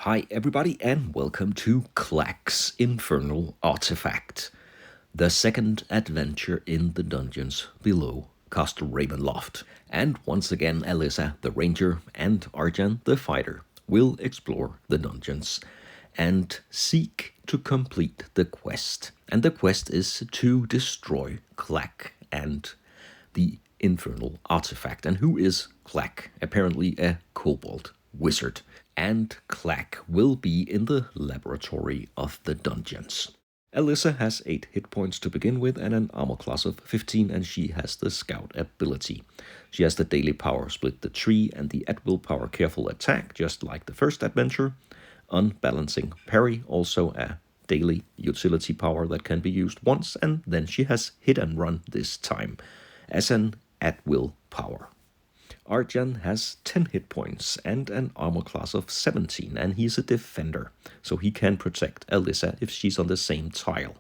Hi everybody and welcome to Klak's Infernal Artifact, the second adventure in the dungeons below Castle Ravenloft. And once again Alissa the ranger and Arjhan the fighter will explore the dungeons and seek to complete the quest. And the quest is to destroy Klak and the Infernal Artifact. And who is Klak? Apparently a kobold wizard. And Klak will be in the laboratory of the dungeons. Alissa has 8 hit points to begin with and an armor class of 15, and she has the scout ability. She has the daily power split the tree and the at will power careful attack, just like the first adventure. Unbalancing parry, also a daily utility power that can be used once, and then she has hit and run this time as an at will power. Arjhan has 10 hit points and an armor class of 17, and he's a defender, so he can protect Alissa if she's on the same tile.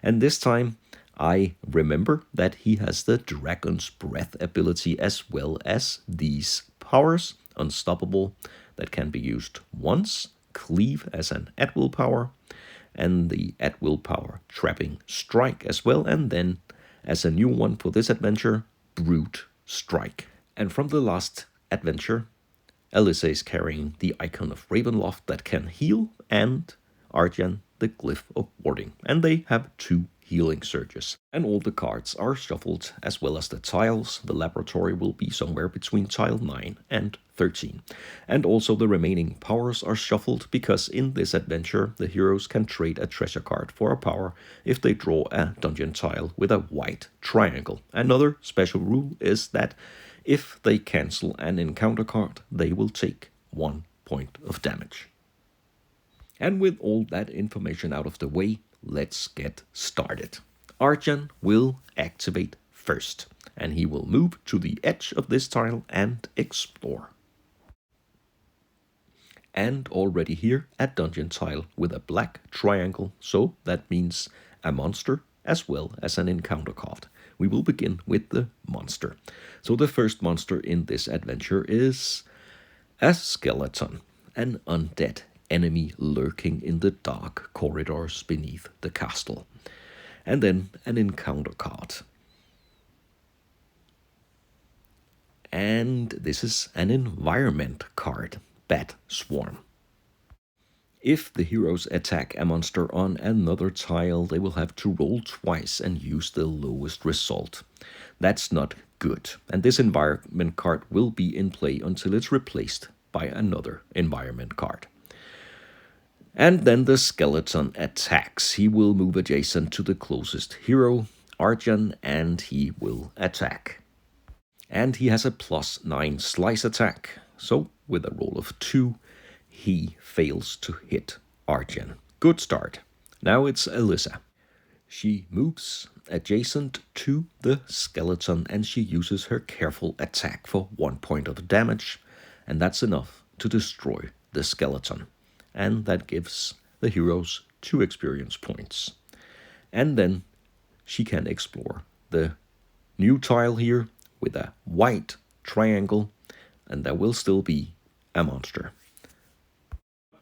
And this time, I remember that he has the Dragon's Breath ability as well as these powers: Unstoppable, that can be used once, Cleave as an at-will power, and the at-will power Trapping Strike as well, and then as a new one for this adventure, Brute Strike. And from the last adventure, Alissa is carrying the Icon of Ravenloft that can heal, and Arjhan the Glyph of Warding, and they have 2 healing surges. And all the cards are shuffled as well as the tiles. The laboratory will be somewhere between tile 9 and 13. And also the remaining powers are shuffled because in this adventure the heroes can trade a treasure card for a power if they draw a dungeon tile with a white triangle. Another special rule is that if they cancel an encounter card, they will take 1 point of damage. And with all that information out of the way, let's get started. Arjhan will activate first, and he will move to the edge of this tile and explore. And already here, a dungeon tile with a black triangle, so that means a monster as well as an encounter card. We will begin with the monster. So the first monster in this adventure is a skeleton, an undead enemy lurking in the dark corridors beneath the castle. And then an encounter card. And this is an environment card, Bat Swarm. If the heroes attack a monster on another tile, they will have to roll twice and use the lowest result. That's not good, and this environment card will be in play until it's replaced by another environment card. And then the skeleton attacks. He will move adjacent to the closest hero, Arjhan, and he will attack. And he has a +9 slice attack, so with a roll of 2, he fails to hit Arjhan. Good start. Now it's Alissa. She moves adjacent to the skeleton and she uses her careful attack for 1 point of damage, and that's enough to destroy the skeleton. And that gives the heroes 2 experience points. And then she can explore the new tile here with a white triangle, and there will still be a monster.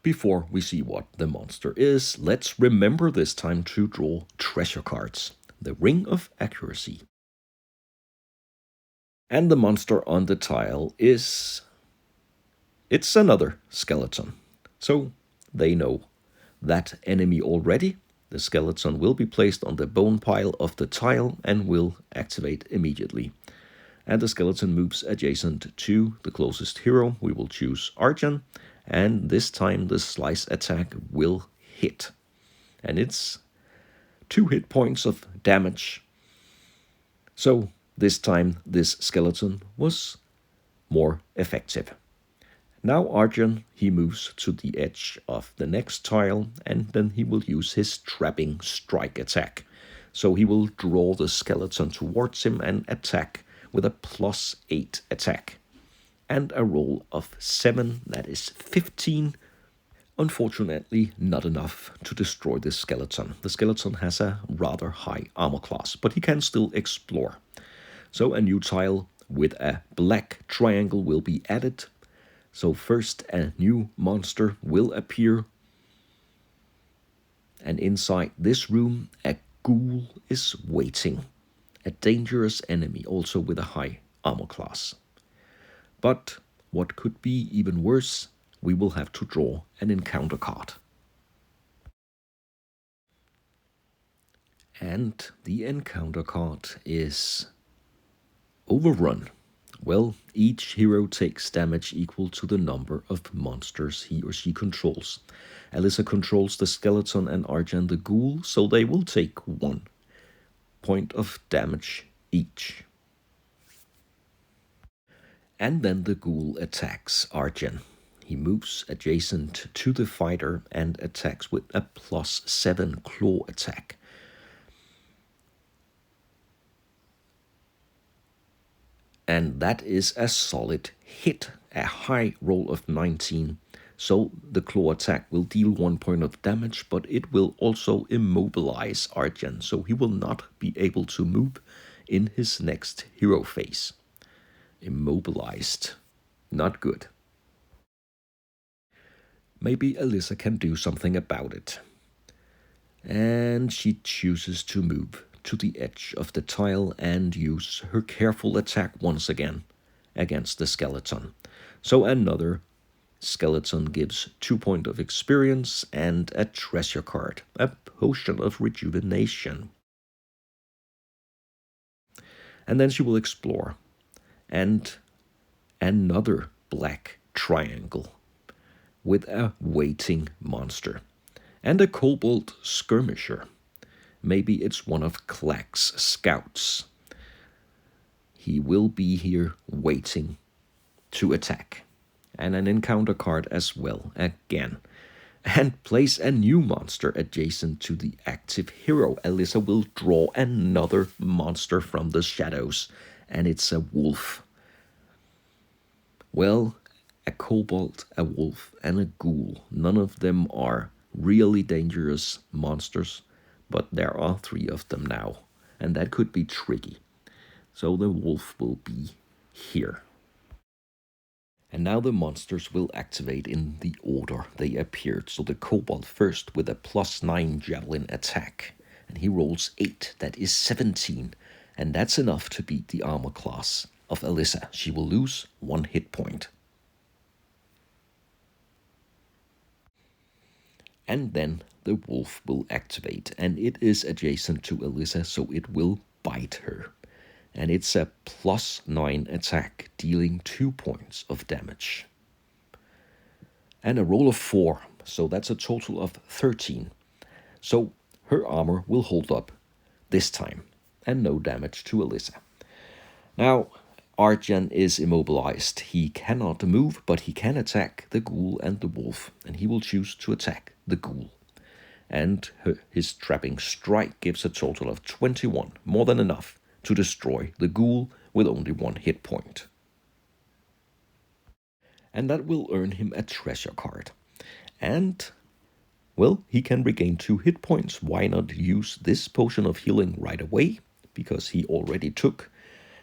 Before we see what the monster is, let's remember this time to draw treasure cards. The Ring of Accuracy. And the monster on the tile it's another skeleton. So they know that enemy already. The skeleton will be placed on the bone pile of the tile and will activate immediately. And the skeleton moves adjacent to the closest hero. We will choose Arjhan, and this time the slice attack will hit. And it's 2 hit points of damage. So this time this skeleton was more effective. Now Arjhan, he moves to the edge of the next tile, and then he will use his Trapping Strike attack. So he will draw the skeleton towards him and attack with a +8 attack. And a roll of 7, that is 15. Unfortunately, not enough to destroy this skeleton. The skeleton has a rather high armor class, but he can still explore. So a new tile with a black triangle will be added. So first a new monster will appear, and inside this room a ghoul is waiting. A dangerous enemy, also with a high armor class. But what could be even worse, we will have to draw an encounter card. And the encounter card is Overrun. Well, each hero takes damage equal to the number of monsters he or she controls. Alissa controls the skeleton and Arjhan the ghoul, so they will take 1 point of damage each. And then the ghoul attacks Arjhan. He moves adjacent to the fighter and attacks with a +7 claw attack. And that is a solid hit, a high roll of 19. So the claw attack will deal 1 point of damage, but it will also immobilize Arjhan, so he will not be able to move in his next hero phase. Immobilized. Not good. Maybe Alissa can do something about it. And she chooses to move to the edge of the tile and use her careful attack once again against the skeleton. So another skeleton gives 2 points of experience and a treasure card, a potion of rejuvenation. And then she will explore. And another black triangle with a waiting monster. And a kobold skirmisher. Maybe it's one of Klak's scouts. He will be here waiting to attack. And an encounter card as well, again. And place a new monster adjacent to the active hero. Alissa will draw another monster from the shadows, and it's a wolf. Well, a kobold, a wolf, and a ghoul. None of them are really dangerous monsters, but there are 3 of them now, and that could be tricky. So the wolf will be here. And now the monsters will activate in the order they appeared. So the kobold first with a +9 javelin attack, and he rolls 8, that is 17, and that's enough to beat the armor class of Alissa. She will lose 1 hit point. And then the wolf will activate, and it is adjacent to Alissa, so it will bite her. And it's a +9 attack, dealing 2 points of damage. And a roll of 4, so that's a total of 13. So her armor will hold up this time, and no damage to Alissa. Now, Arjhan is immobilized. He cannot move, but he can attack the ghoul and the wolf, and he will choose to attack the ghoul. And his trapping strike gives a total of 21, more than enough to destroy the ghoul with only 1 hit point. And that will earn him a treasure card. And, well, he can regain 2 hit points. Why not use this potion of healing right away? Because he already took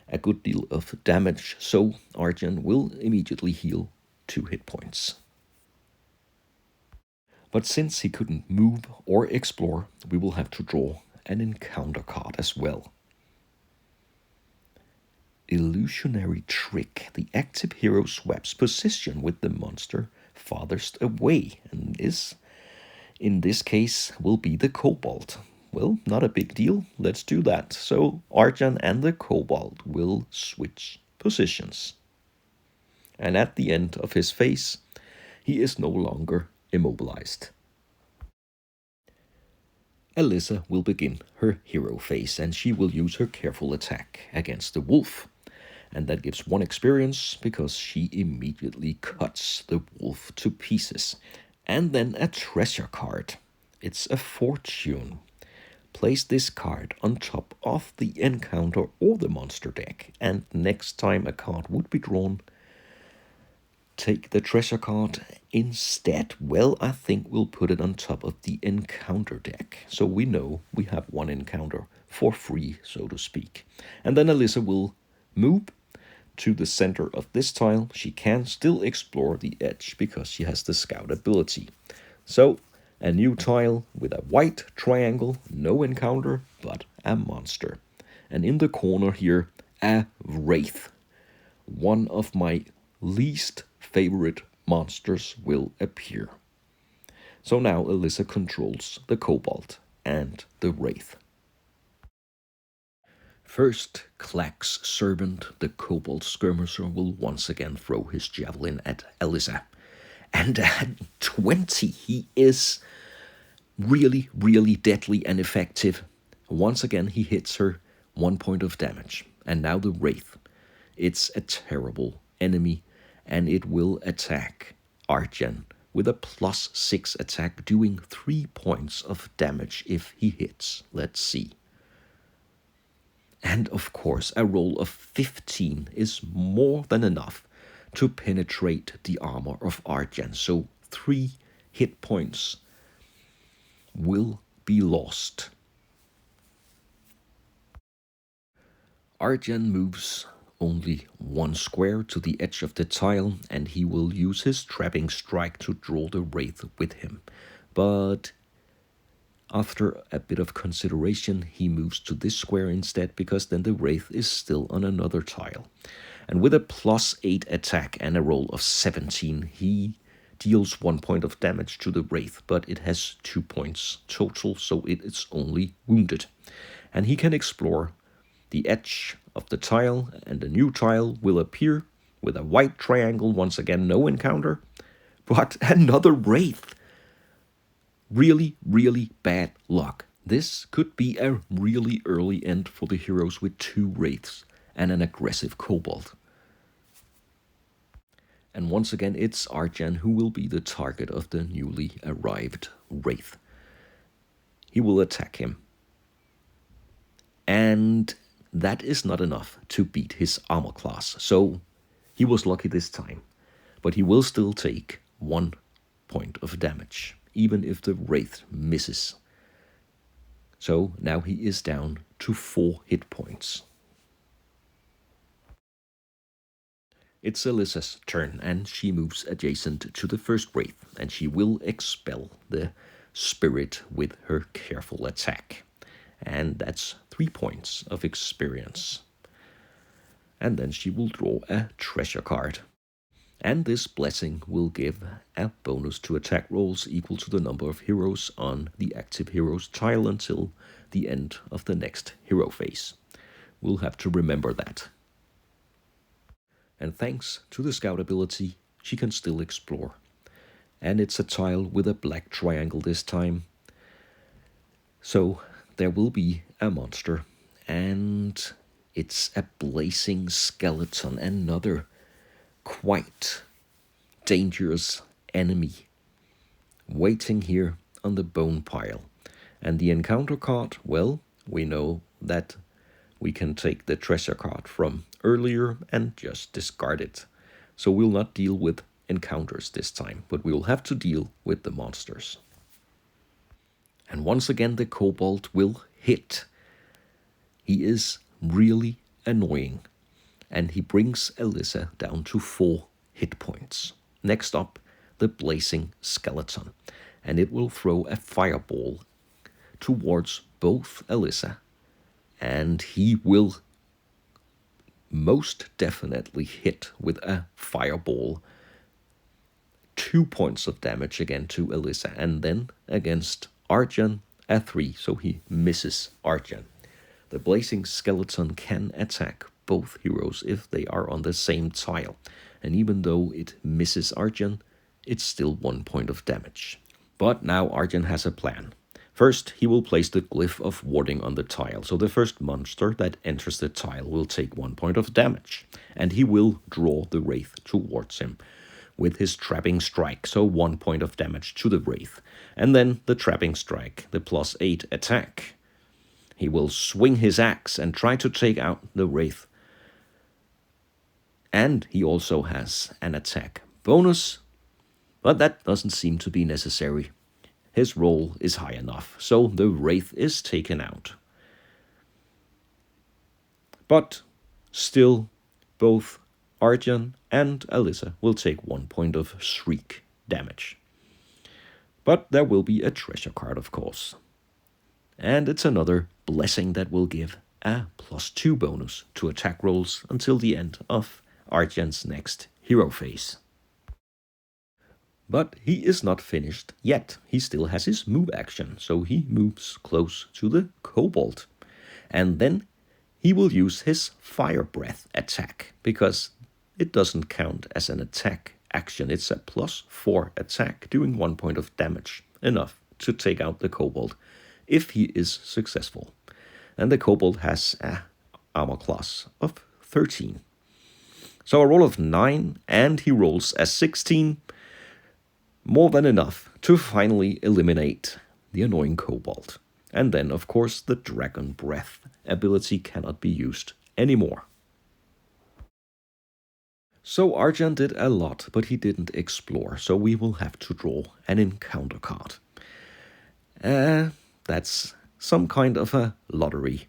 a good deal of damage, so Arjhan will immediately heal 2 hit points. But since he couldn't move or explore, we will have to draw an encounter card as well. Illusionary Trick. The active hero swaps position with the monster farthest away, and this, in this case, will be the kobold. Well, not a big deal. Let's do that. So Arjhan and the kobold will switch positions. And at the end of his phase, he is no longer immobilized. Alissa will begin her hero phase, and she will use her careful attack against the wolf. And that gives 1 experience because she immediately cuts the wolf to pieces. And then a treasure card. It's a fortune. Place this card on top of the encounter or the monster deck, and next time a card would be drawn, take the treasure card instead. Well, I think we'll put it on top of the encounter deck, so we know we have 1 encounter for free, so to speak. And then Alissa will move to the center of this tile, she can still explore the edge because she has the scout ability. So, a new tile with a white triangle, no encounter, but a monster. And in the corner here, a wraith. One of my least favorite monsters will appear. So now Alissa controls the kobold and the wraith. First, Klak's servant, the Kobold Skirmisher, will once again throw his javelin at Alissa. And at 20, he is really, really deadly and effective. Once again, he hits her 1 point of damage. And now the Wraith. It's a terrible enemy, and it will attack Arjhan with a +6 attack, doing 3 points of damage if he hits. Let's see. And of course, a roll of 15 is more than enough to penetrate the armor of Arjhan. So 3 hit points will be lost. Arjhan moves only 1 square to the edge of the tile, and he will use his trapping strike to draw the wraith with him. But after a bit of consideration, he moves to this square instead, because then the wraith is still on another tile. And with a +8 attack and a roll of 17, he deals 1 point of damage to the wraith, but it has 2 points total, so it is only wounded. And he can explore the edge of the tile, and a new tile will appear with a white triangle. Once again, no encounter, but another wraith. Really, really bad luck. This could be a really early end for the heroes with 2 wraiths and an aggressive kobold. And once again, it's Arjhan who will be the target of the newly arrived wraith. He will attack him. And that is not enough to beat his armor class. So he was lucky this time. But he will still take 1 point of damage, even if the wraith misses. So now he is down to 4 hit points. It's Alissa's turn, and she moves adjacent to the first wraith, and she will expel the spirit with her careful attack. And that's 3 points of experience. And then she will draw a treasure card. And this blessing will give a bonus to attack rolls equal to the number of heroes on the active heroes tile until the end of the next hero phase. We'll have to remember that. And thanks to the scout ability, she can still explore. And it's a tile with a black triangle this time. So there will be a monster, and it's a blazing skeleton, another quite dangerous enemy waiting here on the bone pile. And the encounter card, well, we know that we can take the treasure card from earlier and just discard it. So we'll not deal with encounters this time, but we will have to deal with the monsters. And once again, the kobold will hit. He is really annoying, and he brings Alissa down to 4 hit points. Next up, the blazing skeleton, and it will throw a fireball towards both Alissa, and he will most definitely hit with a fireball. 2 points of damage again to Alissa, and then against Arjhan, a 3, so he misses Arjhan. The blazing skeleton can attack both heroes if they are on the same tile, and even though it misses Arjhan, it's still 1 point of damage. But now Arjhan has a plan. First, he will place the glyph of warding on the tile, so the first monster that enters the tile will take 1 point of damage, and he will draw the wraith towards him with his trapping strike, so 1 point of damage to the wraith. And then the trapping strike, the +8 attack. He will swing his axe and try to take out the wraith. And he also has an attack bonus, but that doesn't seem to be necessary. His roll is high enough, so the wraith is taken out. But still, both Arjhan and Alissa will take 1 point of shriek damage. But there will be a treasure card, of course. And it's another blessing that will give a +2 bonus to attack rolls until the end of Arjhan's next hero phase. But he is not finished yet. He still has his move action, so he moves close to the kobold. And then he will use his fire breath attack, because it doesn't count as an attack action. It's a +4 attack, doing 1 point of damage, enough to take out the kobold if he is successful. And the kobold has a armor class of 13. So a roll of 9, and he rolls a 16, more than enough to finally eliminate the annoying kobold. And then, of course, the Dragon Breath ability cannot be used anymore. So Arjhan did a lot, but he didn't explore, so we will have to draw an encounter card. That's some kind of a lottery.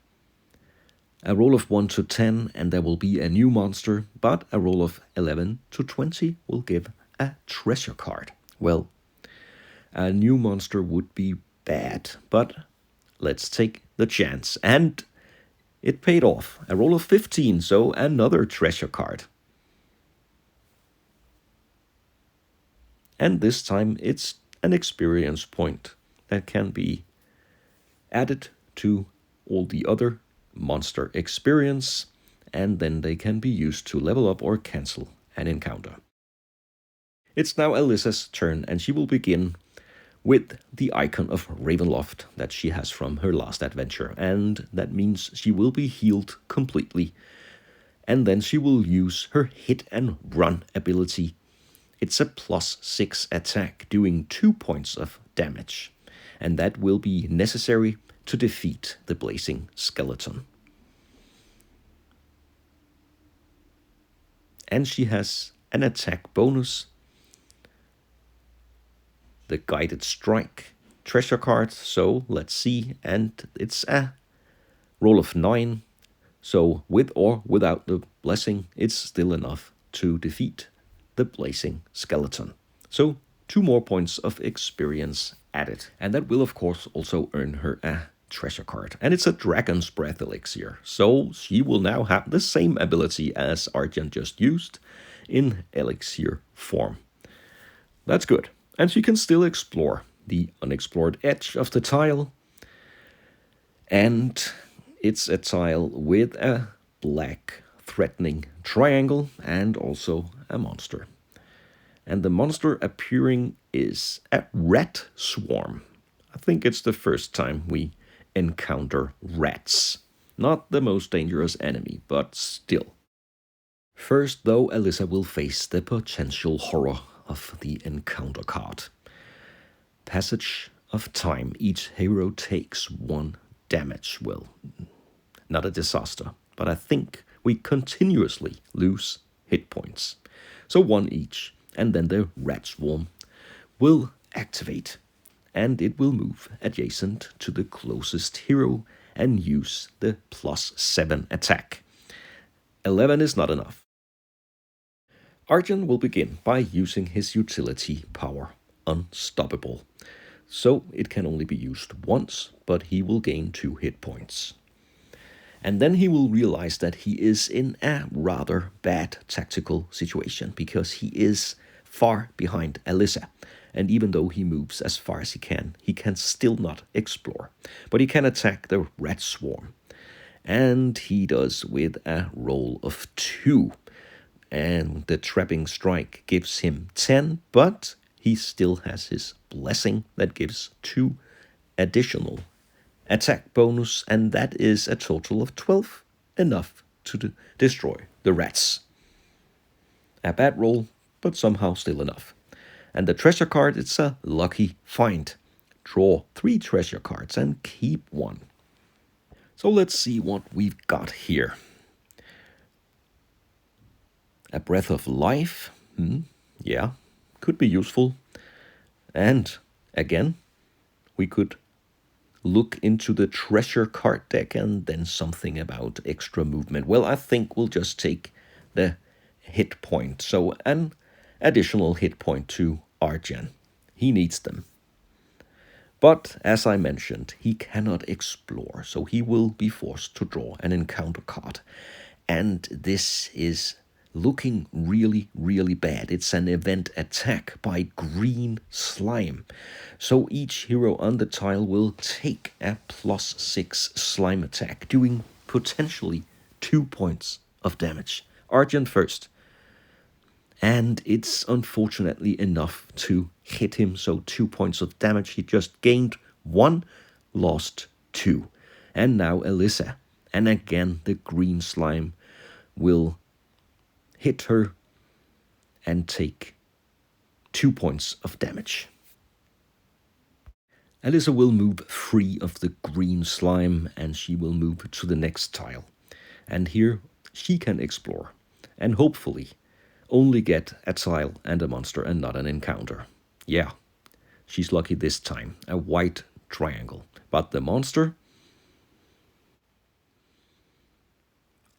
A roll of 1 to 10 and there will be a new monster, but a roll of 11 to 20 will give a treasure card. Well, a new monster would be bad, but let's take the chance. And it paid off. A roll of 15, so another treasure card. And this time it's an experience point that can be added to all the other monster experience, and then they can be used to level up or cancel an encounter. It's now Alissa's turn, and she will begin with the icon of Ravenloft that she has from her last adventure, and that means she will be healed completely. And then she will use her hit and run ability. It's a +6 attack, doing 2 points of damage, and that will be necessary to defeat the blazing skeleton. And she has an attack bonus, the guided strike treasure card, so let's see, and it's a roll of 9, so with or without the blessing, it's still enough to defeat the blazing skeleton. So 2 more points of experience added, and that will of course also earn her a treasure card, and it's a Dragon's Breath elixir, so she will now have the same ability as Arjhan just used in elixir form. That's good. And she can still explore the unexplored edge of the tile. And it's a tile with a black threatening triangle and also a monster. And the monster appearing is a rat swarm. I think it's the first time we encounter rats. Not the most dangerous enemy, but still. First, though, Alissa will face the potential horror of the encounter card. Passage of time. Each hero takes 1 damage. Well, not a disaster, but I think we continuously lose hit points. So 1 each, and then the rat swarm will activate, and it will move adjacent to the closest hero and use the +7 attack. 11 is not enough. Arjhan will begin by using his utility power, Unstoppable. So it can only be used once, but he will gain 2 hit points. And then he will realize that he is in a rather bad tactical situation, because he is far behind Alissa. And even though he moves as far as he can still not explore. But he can attack the rat swarm. And he does with a roll of 2. And the trapping strike gives him 10, but he still has his blessing that gives 2 additional attack bonus, and that is a total of 12, enough to destroy the rats. A bad roll, but somehow still enough. And the treasure card, it's a lucky find. Draw 3 treasure cards and keep 1. So let's see what we've got here. A Breath of Life, yeah, could be useful. And again, we could look into the treasure card deck and then something about extra movement. Well, I think we'll just take the hit point. So an additional hit point to Arjhan. He needs them. But as I mentioned, he cannot explore, so he will be forced to draw an encounter card. And this is looking really, really bad. It's an event attack by green slime. So each hero on the tile will take a +6 slime attack, doing potentially 2 points of damage. Arjhan first. And it's unfortunately enough to hit him, so 2 points of damage. He just gained 1, lost 2. And now Alissa. And again, the green slime will hit her and take 2 points of damage. Alissa will move free of the green slime and she will move to the next tile. And here she can explore and hopefully only get a tile and a monster and not an encounter. Yeah, she's lucky this time. A white triangle. But the monster?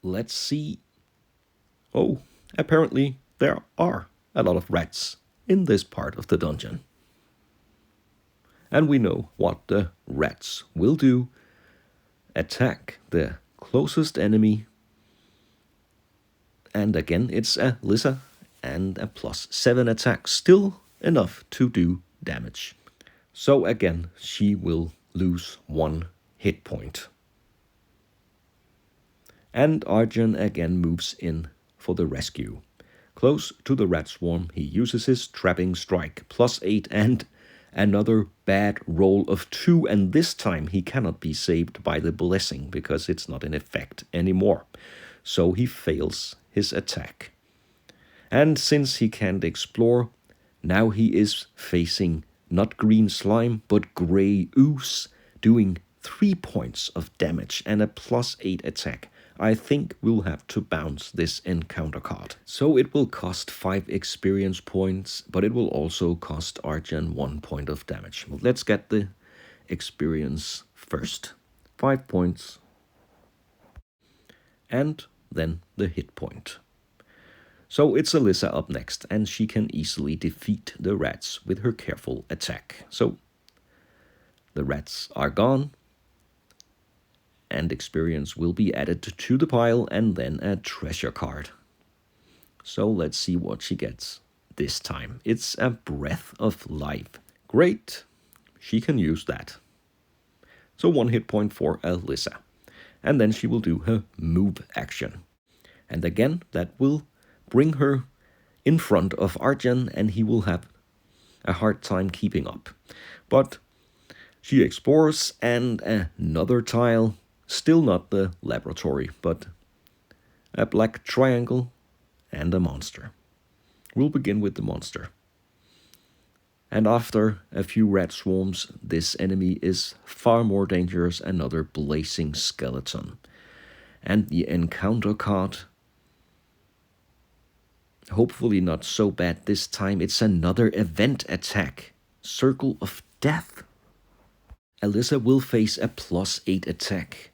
Let's see. Oh, apparently there are a lot of rats in this part of the dungeon. And we know what the rats will do. Attack the closest enemy. And again, it's Alissa and a +7 attack. Still enough to do damage. So again, she will lose 1 hit point. And Arjhan again moves in for the rescue. Close to the rat swarm, he uses his trapping strike, +8, and another bad roll of 2, and this time he cannot be saved by the blessing because it's not in effect anymore. So he fails his attack. And since he can't explore, now he is facing not green slime, but gray ooze, doing 3 points of damage and a +8 attack. I think we'll have to bounce this encounter card. So it will cost 5 experience points, but it will also cost Arjhan 1 point of damage. Well, let's get the experience first. 5 points. And then the hit point. So it's Alissa up next, and she can easily defeat the rats with her careful attack. So the rats are gone, and experience will be added to the pile, and then a treasure card. So let's see what she gets this time. It's a Breath of Life. Great, she can use that. So 1 hit point for Alissa. And then she will do her move action. And again, that will bring her in front of Arjhan, and he will have a hard time keeping up. But she explores, and another tile, still not the laboratory, but a black triangle and a monster. We'll begin with the monster. And after a few rat swarms, this enemy is far more dangerous, another blazing skeleton. And the encounter card, hopefully not so bad this time. It's another event attack. Circle of Death. Alissa will face a +8 attack,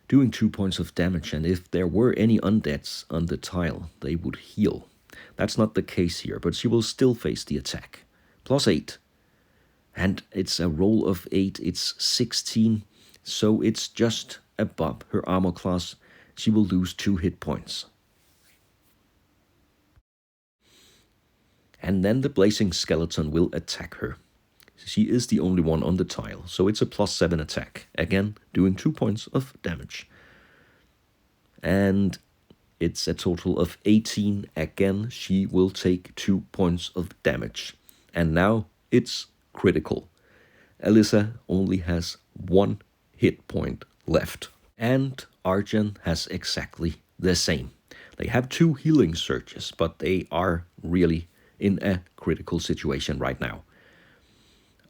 doing 2 points of damage, and if there were any undeads on the tile, they would heal. That's not the case here, but she will still face the attack. +8. And it's a roll of 8, it's 16, so it's just above her armor class. She will lose 2 hit points. And then the blazing skeleton will attack her. She is the only one on the tile, so it's a +7 attack. Again, doing 2 points of damage. And it's a total of 18. Again, she will take 2 points of damage. And now it's critical. Alissa only has 1 hit point left. And Arjhan has exactly the same. They have 2 healing surges, but they are really in a critical situation right now.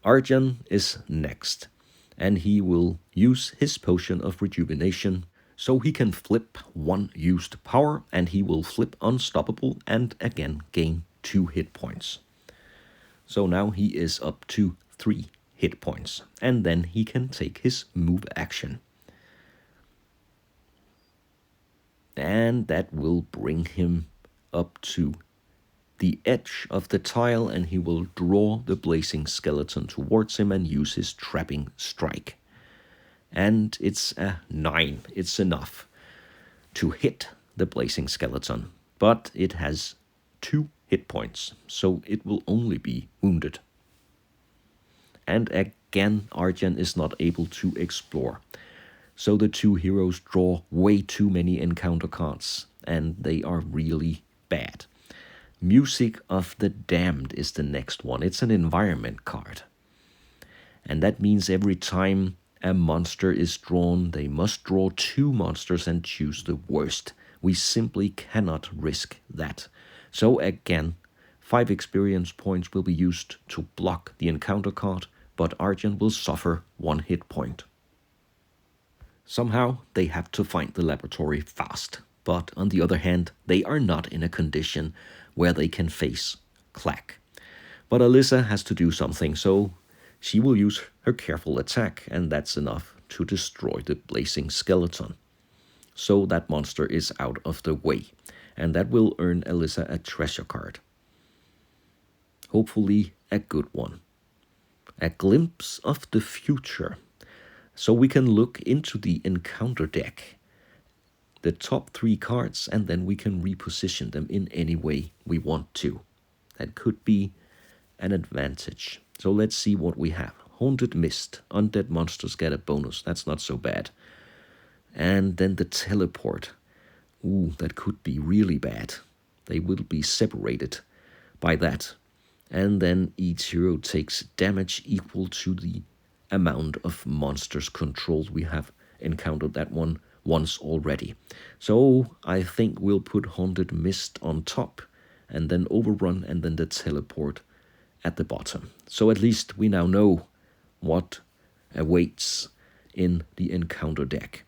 Arjhan is next, and he will use his potion of rejuvenation, so he can flip 1 used power, and he will flip unstoppable and again gain 2 hit points. So now he is up to 3 hit points, and then he can take his move action. And that will bring him up to the edge of the tile, and he will draw the blazing skeleton towards him and use his trapping strike. And it's a 9. It's enough to hit the blazing skeleton, but it has 2 hit points, so it will only be wounded. And again, Arjhan is not able to explore. So the 2 heroes draw way too many encounter cards, and they are really bad. Music of the Damned is the next one. It's an environment card. And that means every time a monster is drawn, they must draw 2 monsters and choose the worst. We simply cannot risk that. So again, 5 experience points will be used to block the encounter card, but Arjhan will suffer 1 hit point. Somehow, they have to find the laboratory fast. But on the other hand, they are not in a condition where they can face Klak. But Alissa has to do something, so she will use her careful attack, and that's enough to destroy the blazing skeleton. So that monster is out of the way, and that will earn Alissa a treasure card. Hopefully a good one. A glimpse of the future. So we can look into the encounter deck, the top 3 cards, and then we can reposition them in any way we want to. That could be an advantage. So let's see what we have. Haunted Mist. Undead monsters get a bonus. That's not so bad. And then the teleport. Ooh, that could be really bad. They will be separated by that. And then each hero takes damage equal to the amount of monsters controlled. We have encountered that one once already. So I think we'll put Haunted Mist on top, and then Overrun, and then the teleport at the bottom. So at least we now know what awaits in the encounter deck.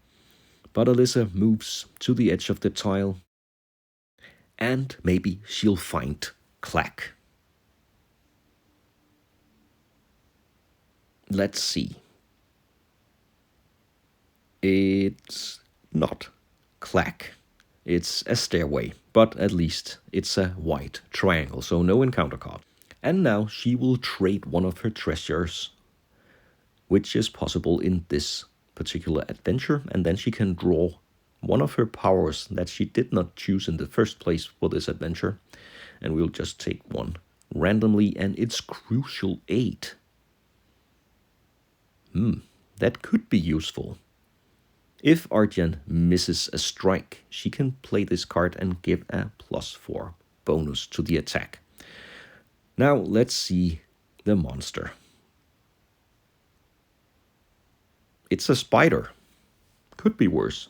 But Alissa moves to the edge of the tile, and maybe she'll find Klak. Let's see. It's not Klak. It's a stairway, but at least it's a white triangle, so no encounter card. And now she will trade one of her treasures, which is possible in this particular adventure, and then she can draw one of her powers that she did not choose in the first place for this adventure. And we'll just take one randomly, and it's Crucial Aid. That could be useful. If Arjhan misses a strike, she can play this card and give a +4 bonus to the attack. Now let's see the monster. It's a spider. Could be worse.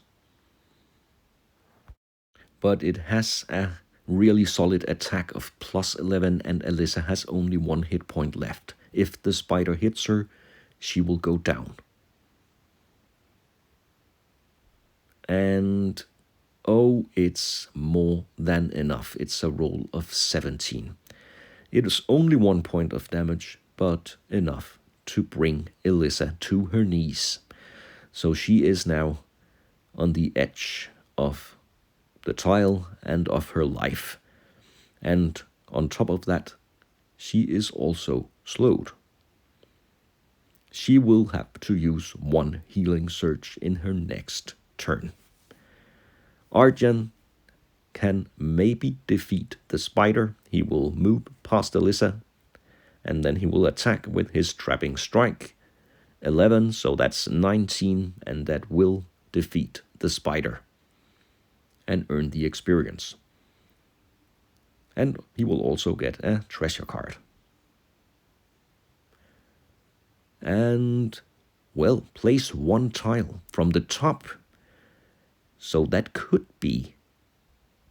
But it has a really solid attack of +11, and Alissa has only 1 hit point left. If the spider hits her, she will go down. And oh, it's more than enough. It's a roll of 17. It is only 1 point of damage, but enough to bring Alissa to her knees. So she is now on the edge of the tile and of her life. And on top of that, she is also slowed. She will have to use 1 healing surge in her next turn. Arjhan can maybe defeat the spider. He will move past Alissa, and then he will attack with his trapping strike. 11, so that's 19, and that will defeat the spider and earn the experience. And he will also get a treasure card. And, well, place 1 tile from the top. So that could be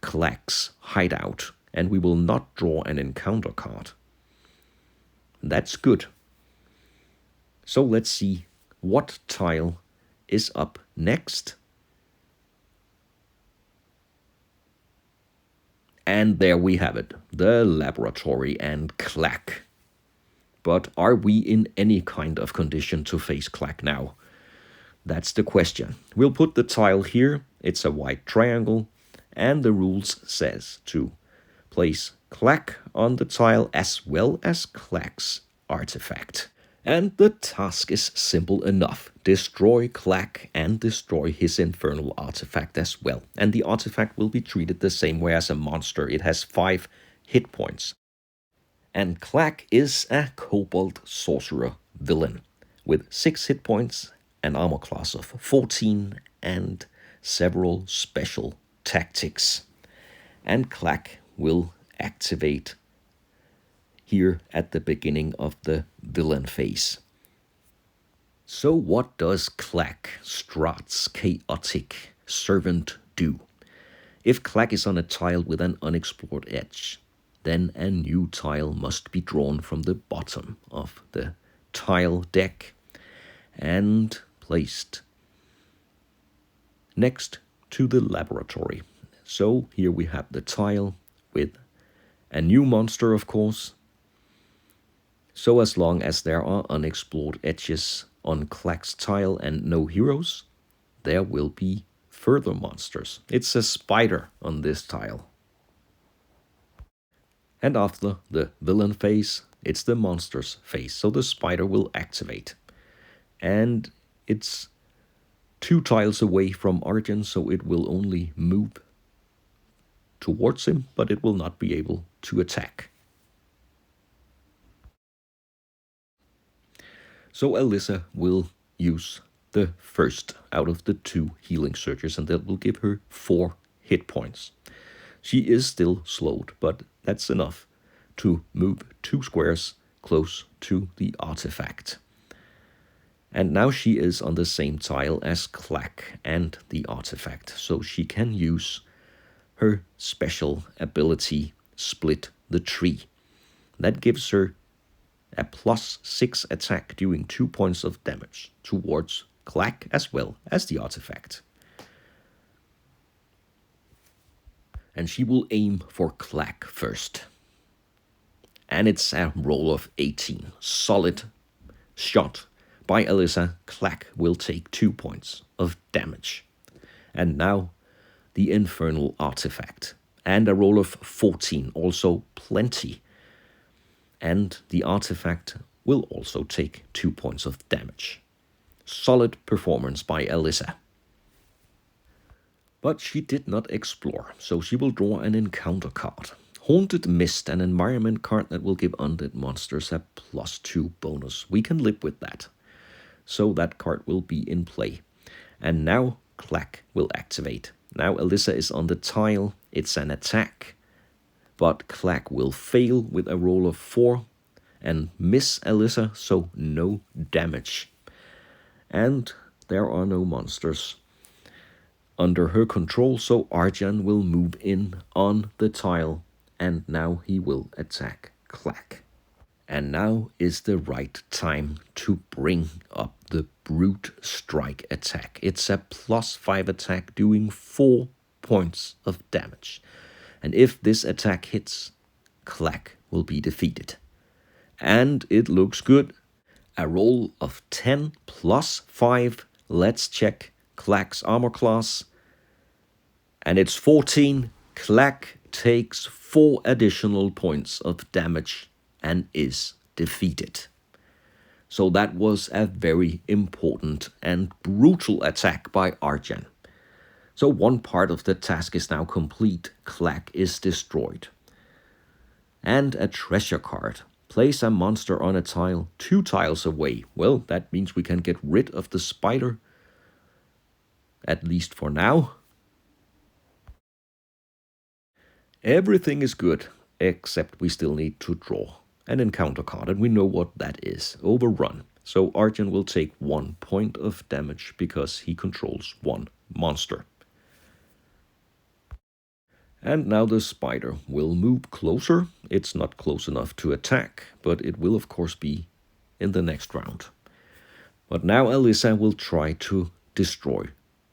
Klak's hideout, and we will not draw an encounter card. That's good. So let's see what tile is up next. And there we have it, the laboratory and Klak. But are we in any kind of condition to face Klak now? That's the question. We'll put the tile here. It's a white triangle, and the rules says to place Klak on the tile as well as Klak's artifact. And the task is simple enough. Destroy Klak and destroy his infernal artifact as well. And the artifact will be treated the same way as a monster. It has 5 hit points. And Klak is a Kobold Sorcerer villain with 6 hit points, an armor class of 14, and several special tactics. And Klak will activate here at the beginning of the villain phase. So what does Klak, Strahd's chaotic servant, do? If Klak is on a tile with an unexplored edge, then a new tile must be drawn from the bottom of the tile deck and placed next to the laboratory. So here we have the tile with a new monster, of course. So as long as there are unexplored edges on Klak's tile and no heroes, there will be further monsters. It's a spider on this tile. And after the villain phase, it's the monsters phase. So the spider will activate. And it's 2 tiles away from Arjhan, so it will only move towards him, but it will not be able to attack. So Alissa will use the first out of the 2 healing surges, and that will give her 4 hit points. She is still slowed, but that's enough to move 2 squares close to the artifact. And now she is on the same tile as Klak and the artifact, so she can use her special ability, Split the Tree. That gives her a +6 attack doing 2 points of damage towards Klak as well as the artifact. And she will aim for Klak first. And it's a roll of 18. Solid shot by Alissa. Klak will take 2 points of damage. And now the infernal artifact. And a roll of 14, also plenty. And the artifact will also take 2 points of damage. Solid performance by Alissa. But she did not explore, so she will draw an encounter card. Haunted Mist, an environment card that will give undead monsters a +2 bonus. We can live with that. So that card will be in play. And now Klak will activate. Now Alissa is on the tile. It's an attack. But Klak will fail with a roll of 4 and miss Alissa, so no damage. And there are no monsters under her control, so Arjhan will move in on the tile, and now he will attack Klak. And now is the right time to bring up the Brute Strike attack. It's a +5 attack doing 4 points of damage. And if this attack hits, Klak will be defeated. And it looks good. A roll of 10 +5. Let's check Klak's armor class. And it's 14. Klak takes 4 additional points of damage and is defeated. So that was a very important and brutal attack by Arjhan. So one part of the task is now complete. Klak is destroyed. And a treasure card. Place a monster on a tile 2 tiles away. Well, that means we can get rid of the spider. At least for now. Everything is good, except we still need to draw an encounter card, and we know what that is. Overrun. So Arjhan will take 1 point of damage because he controls 1 monster. And now the spider will move closer. It's not close enough to attack, but it will of course be in the next round. But now Alissa will try to destroy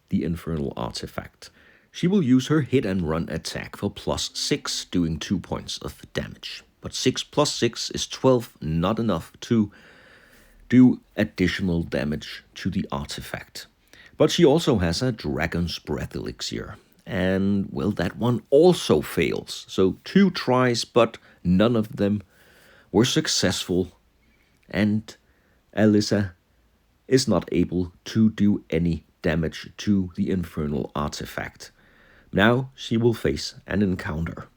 the infernal artifact. She will use her hit and run attack for +6, doing 2 points of damage. But 6 + 6 is 12, not enough to do additional damage to the artifact. But she also has a Dragon's Breath elixir. And, well, that one also fails. So 2 tries, but none of them were successful. And Alissa is not able to do any damage to the Infernal artifact. Now she will face an encounter.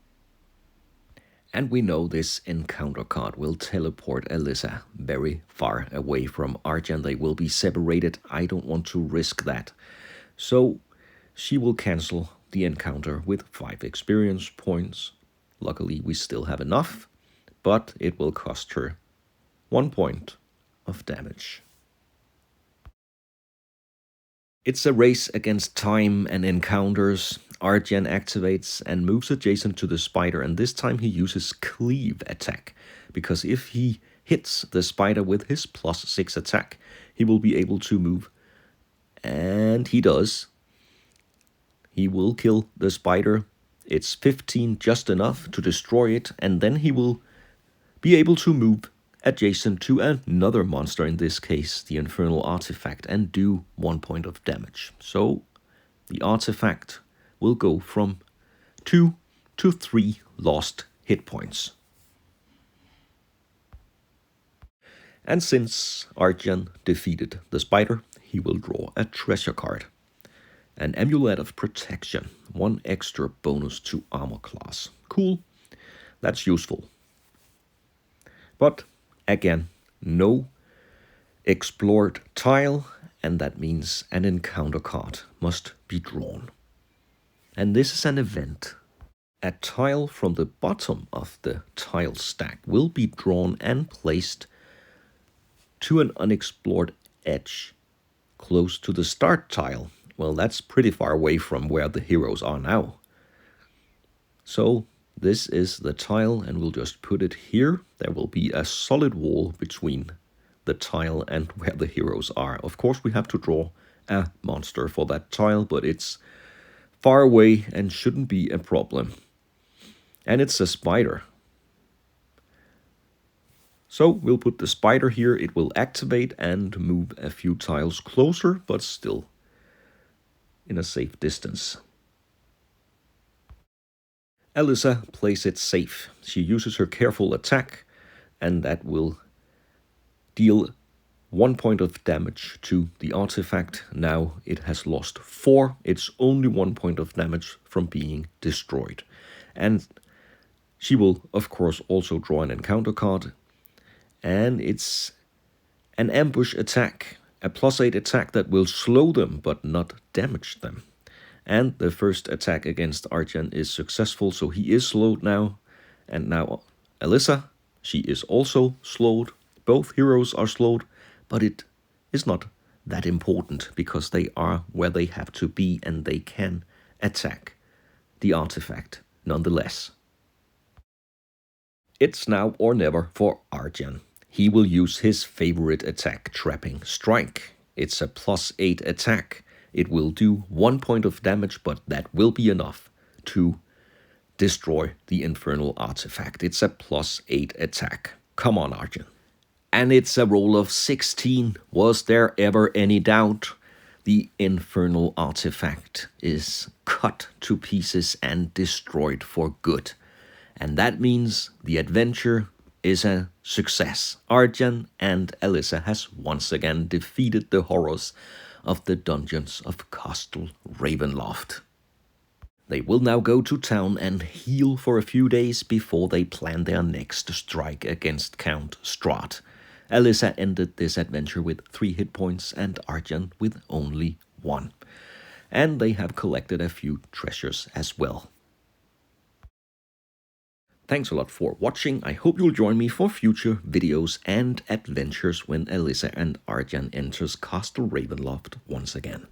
And we know this encounter card will teleport Alissa very far away from Arjhan. They will be separated. I don't want to risk that. So she will cancel the encounter with 5 experience points. Luckily, we still have enough, but it will cost her 1 point of damage. It's a race against time and encounters. Arjhan activates and moves adjacent to the spider, and this time he uses cleave attack, because if he hits the spider with his +6 attack, he will be able to move, and he does. He will kill the spider. It's 15, just enough to destroy it, and then he will be able to move adjacent to another monster, in this case the Infernal artifact, and do 1 point of damage. So the artifact will go from 2 to 3 lost hit points. And since Arjhan defeated the spider, he will draw a treasure card. An Amulet of Protection, 1 extra bonus to armor class. Cool, that's useful. But again, no explored tile, and that means an encounter card must be drawn. And this is an event. A tile from the bottom of the tile stack will be drawn and placed to an unexplored edge close to the start tile. Well, that's pretty far away from where the heroes are now. So this is the tile, and we'll just put it here. There will be a solid wall between the tile and where the heroes are. Of course, we have to draw a monster for that tile, but it's far away and shouldn't be a problem. And it's a spider. So we'll put the spider here. It will activate and move a few tiles closer, but still in a safe distance. Alissa plays it safe. She uses her careful attack, and that will deal 1 point of damage to the artifact. Now it has lost 4. It's only 1 point of damage from being destroyed. And she will, of course, also draw an encounter card. And it's an ambush attack, a +8 attack that will slow them but not damage them. And the first attack against Arjhan is successful, so he is slowed now. And now Alissa, she is also slowed. Both heroes are slowed, but it is not that important because they are where they have to be and they can attack the artifact nonetheless. It's now or never for Arjhan. He will use his favorite attack, Trapping Strike. It's a +8 attack. It will do 1 point of damage, but that will be enough to destroy the Infernal artifact. It's a +8 attack. Come on, Arjhan. And it's a roll of 16. Was there ever any doubt? The Infernal artifact is cut to pieces and destroyed for good. And that means the adventure is a success. Arjhan and Alissa has once again defeated the horrors of the dungeons of Castle Ravenloft. They will now go to town and heal for a few days before they plan their next strike against Count Stradh. Alissa ended this adventure with 3 hit points and Arjhan with only 1. And they have collected a few treasures as well. Thanks a lot for watching. I hope you'll join me for future videos and adventures when Alissa and Arjhan enters Castle Ravenloft once again.